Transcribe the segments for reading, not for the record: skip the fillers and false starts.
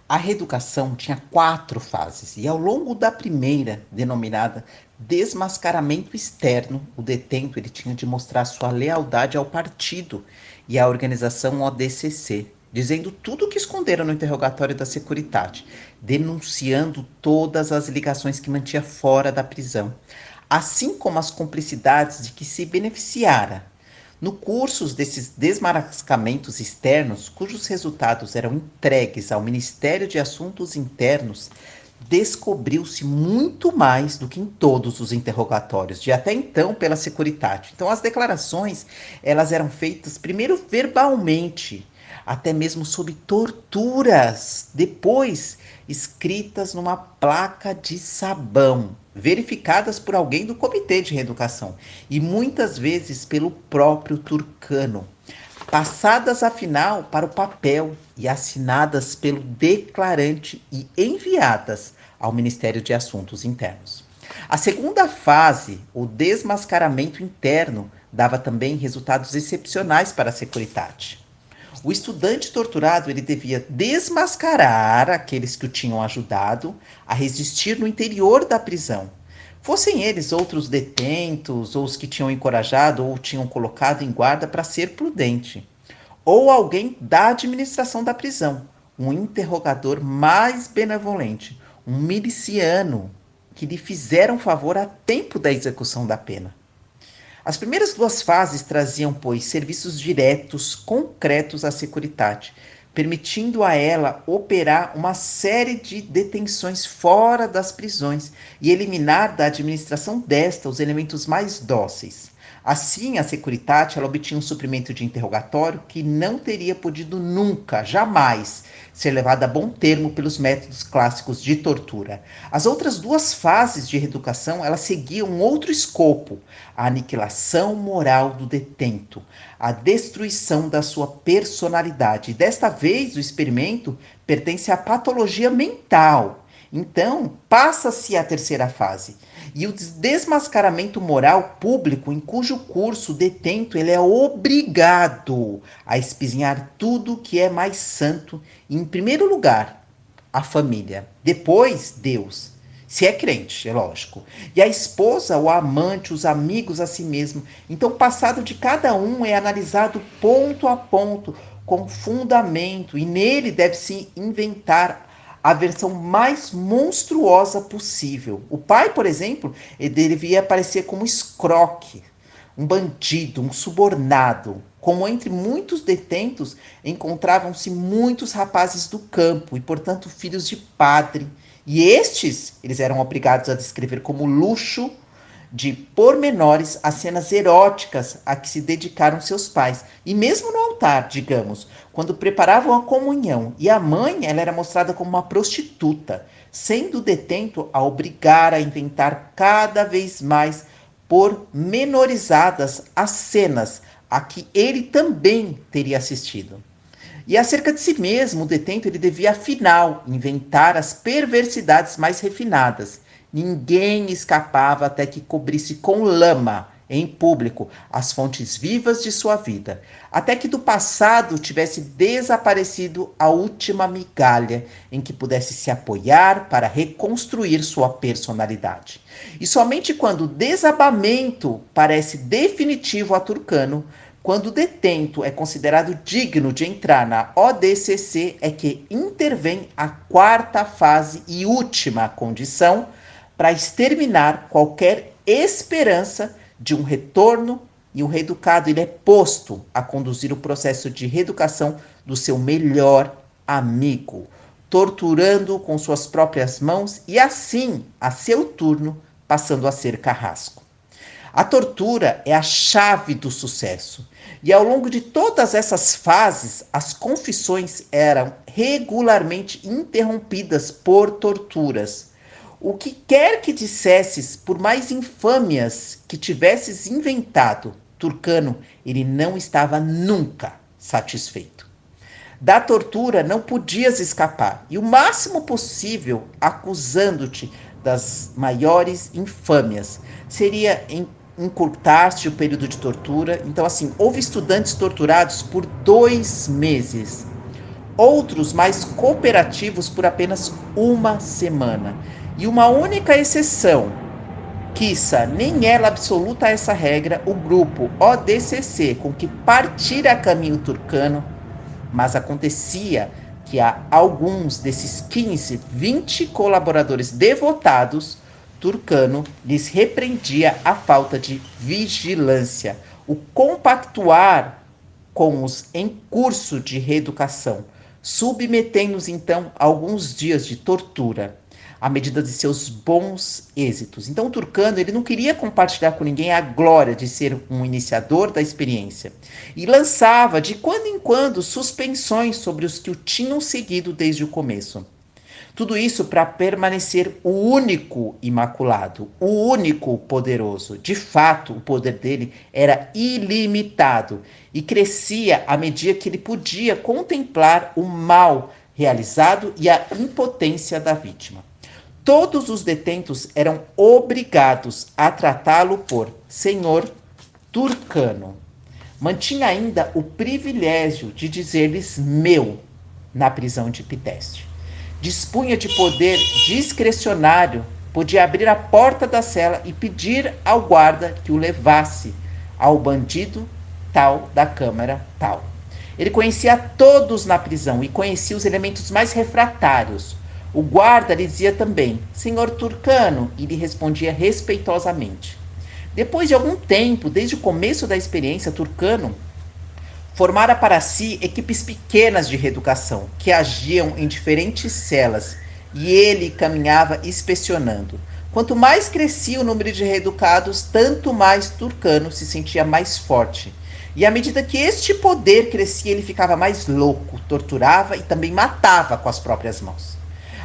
A reeducação tinha 4 fases, e ao longo da primeira, denominada desmascaramento externo, o detento ele tinha de mostrar sua lealdade ao partido e à organização ODCC, dizendo tudo o que esconderam no interrogatório da Securitate, denunciando todas as ligações que mantinha fora da prisão, assim como as cumplicidades de que se beneficiara. No curso desses desmarcamentos externos, cujos resultados eram entregues ao Ministério de Assuntos Internos, descobriu-se muito mais do que em todos os interrogatórios, de até então pela Securitate. Então as declarações, elas eram feitas primeiro verbalmente, até mesmo sob torturas, depois escritas numa placa de sabão, verificadas por alguém do Comitê de Reeducação e muitas vezes pelo próprio Turcano, passadas afinal para o papel e assinadas pelo declarante e enviadas ao Ministério de Assuntos Internos. A segunda fase, o desmascaramento interno, dava também resultados excepcionais para a Securitate. O estudante torturado ele devia desmascarar aqueles que o tinham ajudado a resistir no interior da prisão. Fossem eles outros detentos, ou os que tinham encorajado ou tinham colocado em guarda para ser prudente, ou alguém da administração da prisão, um interrogador mais benevolente, um miliciano que lhe fizeram favor a tempo da execução da pena. As primeiras 2 fases traziam, pois, serviços diretos, concretos à Securitate, permitindo a ela operar uma série de detenções fora das prisões e eliminar da administração desta os elementos mais dóceis. Assim, a Securitate ela obtinha um suprimento de interrogatório que não teria podido nunca, jamais, ser levado a bom termo pelos métodos clássicos de tortura. As outras 2 fases de reeducação elas seguiam um outro escopo, a aniquilação moral do detento, a destruição da sua personalidade. Desta vez, o experimento pertence à patologia mental. Então, passa-se a terceira fase. E o desmascaramento moral público, em cujo curso o detento ele é obrigado a espizinhar tudo que é mais santo. E, em primeiro lugar, a família. Depois, Deus. Se é crente, é lógico. E a esposa, o amante, os amigos, a si mesmo. Então, o passado de cada um é analisado ponto a ponto, com fundamento. E nele deve-se inventar a versão mais monstruosa possível. O pai, por exemplo, ele devia aparecer como escroque, um bandido, um subornado. Como entre muitos detentos encontravam-se muitos rapazes do campo e, portanto, filhos de padre. E estes, eles eram obrigados a descrever como luxo de pormenores as cenas eróticas a que se dedicaram seus pais. E mesmo no altar, digamos, quando preparavam a comunhão, e a mãe ela era mostrada como uma prostituta, sendo o detento a obrigar a inventar cada vez mais pormenorizadas as cenas a que ele também teria assistido. E acerca de si mesmo, o detento ele devia, afinal, inventar as perversidades mais refinadas. Ninguém escapava até que cobrisse com lama, em público, as fontes vivas de sua vida, até que do passado tivesse desaparecido a última migalha em que pudesse se apoiar para reconstruir sua personalidade. E somente quando o desabamento parece definitivo a Turcano, quando o detento é considerado digno de entrar na ODCC, é que intervém a 4ª fase e última condição para exterminar qualquer esperança de um retorno, e o reeducado ele é posto a conduzir o processo de reeducação do seu melhor amigo, torturando-o com suas próprias mãos e assim, a seu turno, passando a ser carrasco. A tortura é a chave do sucesso. E ao longo de todas essas fases, as confissões eram regularmente interrompidas por torturas. O que quer que dissesses, por mais infâmias que tivesses inventado, Turcano, ele não estava nunca satisfeito. Da tortura não podias escapar, e o máximo possível, acusando-te das maiores infâmias, seria encurtar-se o período de tortura. Então, assim, houve estudantes torturados por 2 meses. outros mais cooperativos por apenas uma semana. E uma única exceção, quiçá nem ela absoluta a essa regra, o grupo ODCC, com que partira a caminho turcano, mas acontecia que a alguns desses 15, 20 colaboradores devotados, Turcano lhes repreendia a falta de vigilância, o compactuar com os em curso de reeducação, submetendo-os então a alguns dias de tortura, à medida de seus bons êxitos. Então o Turcano ele não queria compartilhar com ninguém a glória de ser um iniciador da experiência e lançava de quando em quando suspensões sobre os que o tinham seguido desde o começo. Tudo isso para permanecer o único imaculado, o único poderoso. De fato, o poder dele era ilimitado e crescia à medida que ele podia contemplar o mal realizado e a impotência da vítima. Todos os detentos eram obrigados a tratá-lo por Senhor Turcano. Mantinha ainda o privilégio de dizer-lhes meu na prisão de Piteste. Dispunha de poder discricionário, podia abrir a porta da cela e pedir ao guarda que o levasse ao bandido tal da câmara tal. Ele conhecia todos na prisão e conhecia os elementos mais refratários. O guarda lhe dizia também, Senhor Turcano, e lhe respondia respeitosamente. Depois de algum tempo, desde o começo da experiência, Turcano formara para si equipes pequenas de reeducação, que agiam em diferentes celas, e ele caminhava inspecionando. Quanto mais crescia o número de reeducados, tanto mais Turcano se sentia mais forte. E à medida que este poder crescia, ele ficava mais louco, torturava e também matava com as próprias mãos.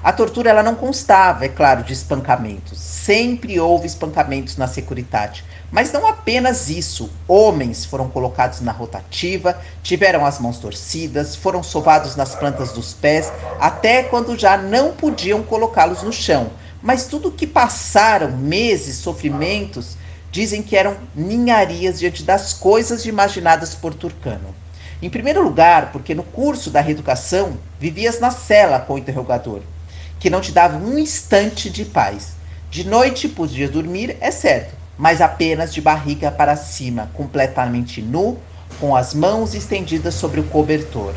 A tortura ela não constava, é claro, de espancamentos. Sempre houve espancamentos na Securitate. Mas não apenas isso. Homens foram colocados na rotativa, tiveram as mãos torcidas, foram sovados nas plantas dos pés, até quando já não podiam colocá-los no chão. Mas tudo que passaram, meses, sofrimentos, dizem que eram ninharias diante das coisas imaginadas por Turcano. Em primeiro lugar, porque no curso da reeducação, vivias na cela com o interrogador, que não te dava um instante de paz. De noite podia dormir, é certo, mas apenas de barriga para cima, completamente nu, com as mãos estendidas sobre o cobertor.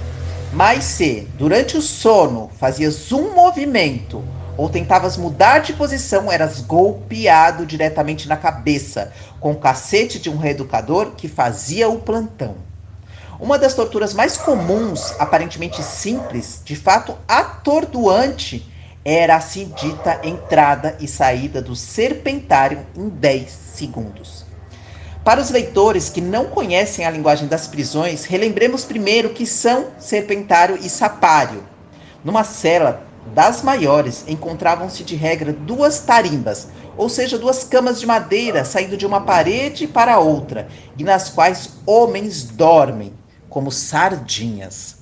Mas se, durante o sono, fazias um movimento ou tentavas mudar de posição, eras golpeado diretamente na cabeça, com o cacete de um reeducador que fazia o plantão. Uma das torturas mais comuns, aparentemente simples, de fato atordoante, era a assim dita entrada e saída do serpentário em 10 segundos. Para os leitores que não conhecem a linguagem das prisões, relembremos primeiro que são serpentário e sapário. Numa cela das maiores, encontravam-se de regra 2 tarimbas, ou seja, 2 camas de madeira saindo de uma parede para outra, e nas quais homens dormem, como sardinhas.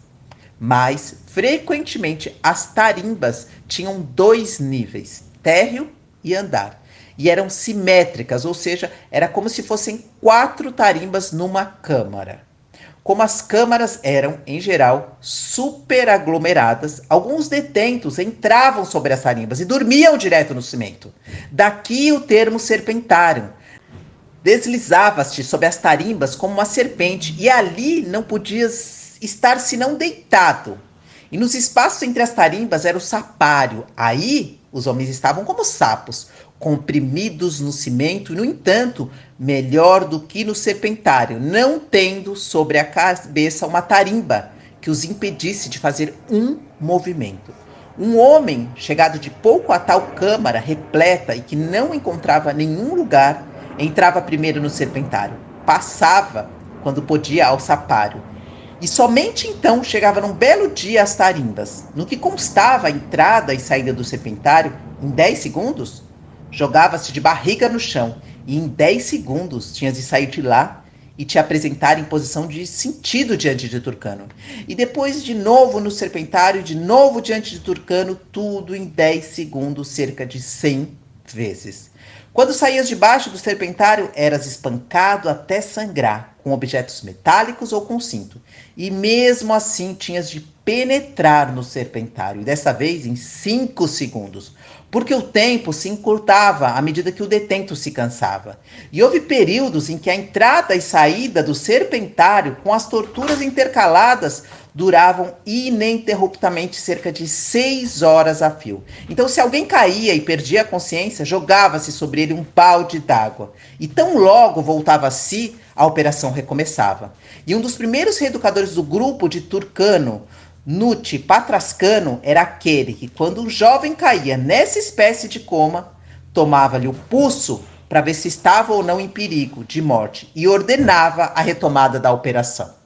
Mas, frequentemente, as tarimbas tinham 2 níveis, térreo e andar. E eram simétricas, ou seja, era como se fossem 4 tarimbas numa câmara. Como as câmaras eram, em geral, superaglomeradas, alguns detentos entravam sobre as tarimbas e dormiam direto no cimento. Daqui o termo serpentário. Deslizava-se sobre as tarimbas como uma serpente e ali não podias estar senão deitado. E nos espaços entre as tarimbas era o sapário. Aí os homens estavam como sapos, comprimidos no cimento, e, no entanto, melhor do que no serpentário, não tendo sobre a cabeça uma tarimba que os impedisse de fazer um movimento. Um homem, chegado de pouco a tal câmara repleta e que não encontrava nenhum lugar, entrava primeiro no serpentário, passava, quando podia, ao sapário, e somente então chegava num belo dia às tarimbas. No que constava a entrada e saída do serpentário, em 10 segundos, jogava-se de barriga no chão, e em 10 segundos tinhas de sair de lá e te apresentar em posição de sentido diante de Turcano. E depois de novo no serpentário, de novo diante de Turcano, tudo em 10 segundos, cerca de 100 vezes. Quando saías debaixo do serpentário, eras espancado até sangrar, com objetos metálicos ou com cinto. E mesmo assim tinhas de penetrar no serpentário, e dessa vez em 5 segundos, porque o tempo se encurtava à medida que o detento se cansava. E houve períodos em que a entrada e saída do serpentário, com as torturas intercaladas, duravam ininterruptamente cerca de 6 horas a fio. Então, se alguém caía e perdia a consciência, jogava-se sobre ele um balde d'água. E tão logo voltava a si, a operação recomeçava. E um dos primeiros reeducadores do grupo de Turcano, Nuti Patrascano, era aquele que, quando o jovem caía nessa espécie de coma, tomava-lhe o pulso para ver se estava ou não em perigo de morte e ordenava a retomada da operação.